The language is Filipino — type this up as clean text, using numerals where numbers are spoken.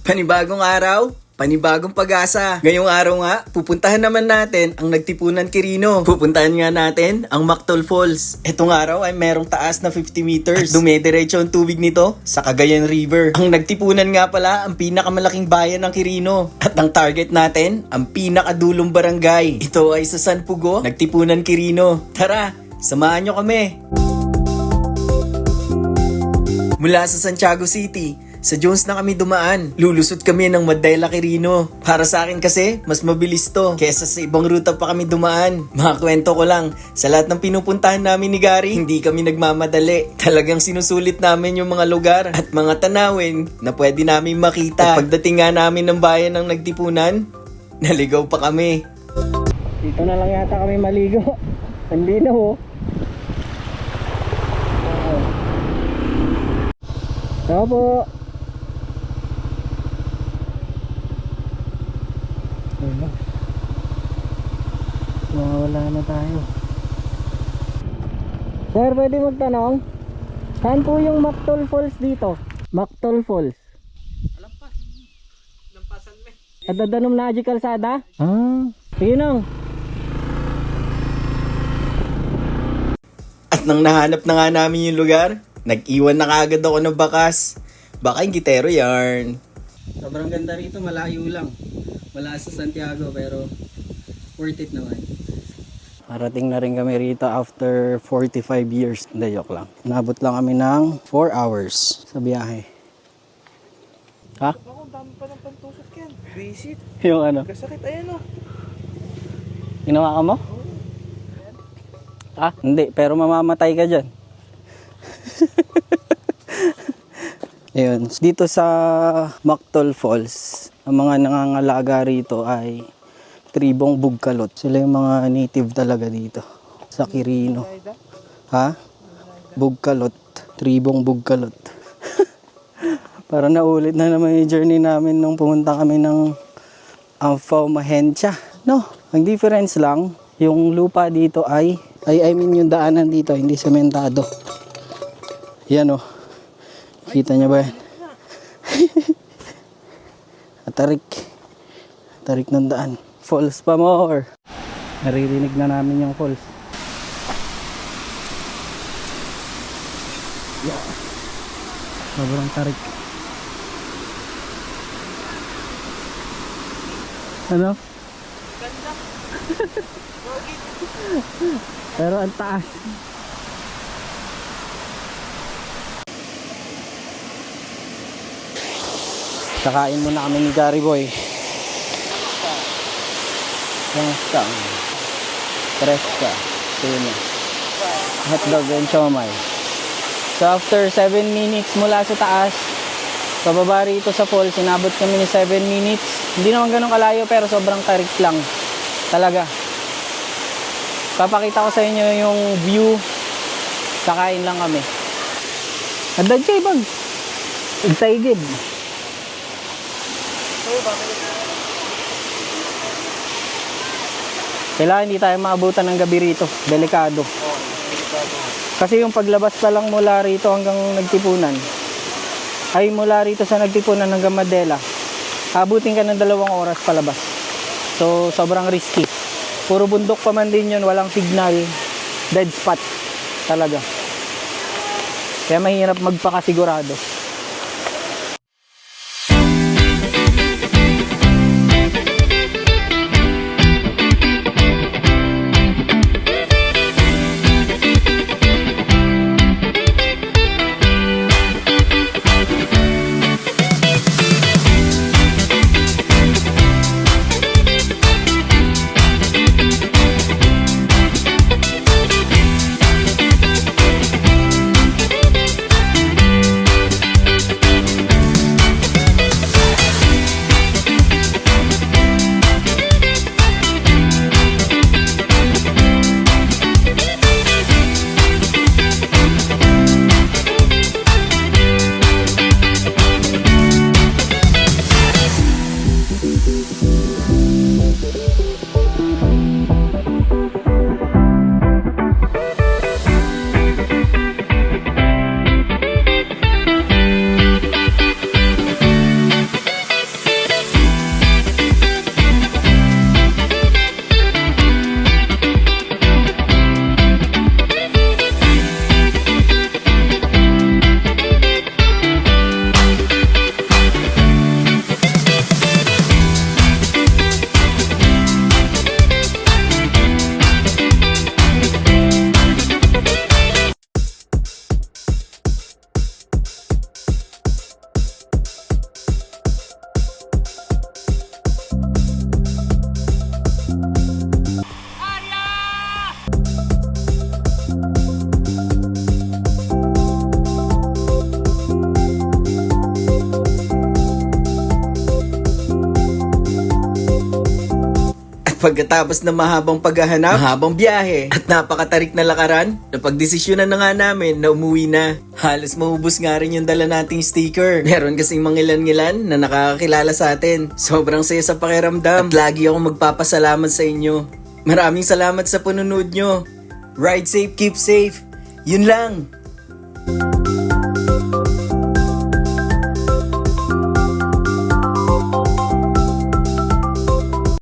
Panibagong araw, panibagong pag-asa. Ngayong araw nga, pupuntahan naman natin ang Nagtipunan Quirino. Pupuntahan nga natin ang Mactol Falls. Itong araw ay merong taas na 50 meters. At dumediretso ang tubig nito sa Cagayan River. Ang Nagtipunan nga pala ang pinakamalaking bayan ng Quirino. At ang target natin, ang pinakadulong barangay. Ito ay sa San Pugo, Nagtipunan Quirino. Tara, samahan nyo kami. Mula sa Santiago City, sa Jones na kami dumaan. Lulusot kami ng Madela Quirino. Para sa akin kasi, mas mabilis to kesa sa ibang ruta pa kami dumaan. Makakwento ko lang, sa lahat ng pinupuntahan namin ni Gary, hindi kami nagmamadali. Talagang sinusulit namin yung mga lugar at mga tanawin na pwede namin makita. At pagdating nga namin ng bayan ng Nagtipunan, naligaw pa kami. Dito na lang yata kami maligo. Hindi na ho. Tama po. Wala na tayo. Sir, pwede magtanong? Saan po yung Mactol Falls dito? Mactol Falls. Lampasan me. At Dadanum na Aji Kalsada? Sige nang. At nang nahanap na nga namin yung lugar, nag-iwan na kaagad ako ng bakas. Baka yung gitero yarn. Sobrang ganda rito, malayo lang. Wala sa Santiago pero worth it naman. Marating na rin kami rito after 45 years. Hindi, joke lang. Nabot lang kami ng 4 hours sa biyahe. Ha? Ako, dami pa ng pantusok yan. Visit. Yung ano? Kasakit, ayan o. Ginawa ka mo? Ah, hindi. Pero mamamatay ka dyan. Ayun. Dito sa Mactol Falls, ang mga nangangalaga rito ay tribong Bugkalot. Sila yung mga native talaga dito sa Quirino. Ha? Bugkalot. Tribong Bugkalot. Para naulit na naman yung journey namin nung pumunta kami ng Amphoe Mahencha. No, ang difference lang, yung lupa dito I mean yung daanan dito, hindi sementado. Yan o. Kita niya ba yan? Tarik. Tarik ng daan. Falls pa more. Naririnig na namin yung falls. Yeah. Sobrang tarik. Ano? Ganda. Pero ang taas. Kakain muna kami ni Gary Boy. Kamusta? Preska. Tuna. Hotdog and siomay. So after 7 minutes mula sa taas, pababa rito sa falls, inabot kami ni 7 minutes. Hindi naman ganun kalayo pero sobrang tarik lang. Talaga. Papakita ko sa inyo yung view. Kakain lang kami. Adad siya ibag. Igtaigid. Kailangan hindi tayo maabutan ng gabi rito. Delikado. Kasi yung paglabas pa lang mula rito hanggang Nagtipunan, ay mula rito sa Nagtipunan hanggang Madela, abutin ka ng 2 oras palabas. So sobrang risky. Puro bundok pa man din yun, walang signal, dead spot talaga. Kaya mahirap magpakasigurado. Pagkatapos ng mahabang paghahanap, mahabang biyahe, at napakatarik na lakaran, napagdesisyonan na nga namin na umuwi na. Halos maubos nga rin yung dala nating sticker. Meron kasing mangilan-ngilan na nakakakilala sa atin. Sobrang saya sa pakiramdam at lagi akong magpapasalamat sa inyo. Maraming salamat sa panunod nyo. Ride safe, keep safe. Yun lang.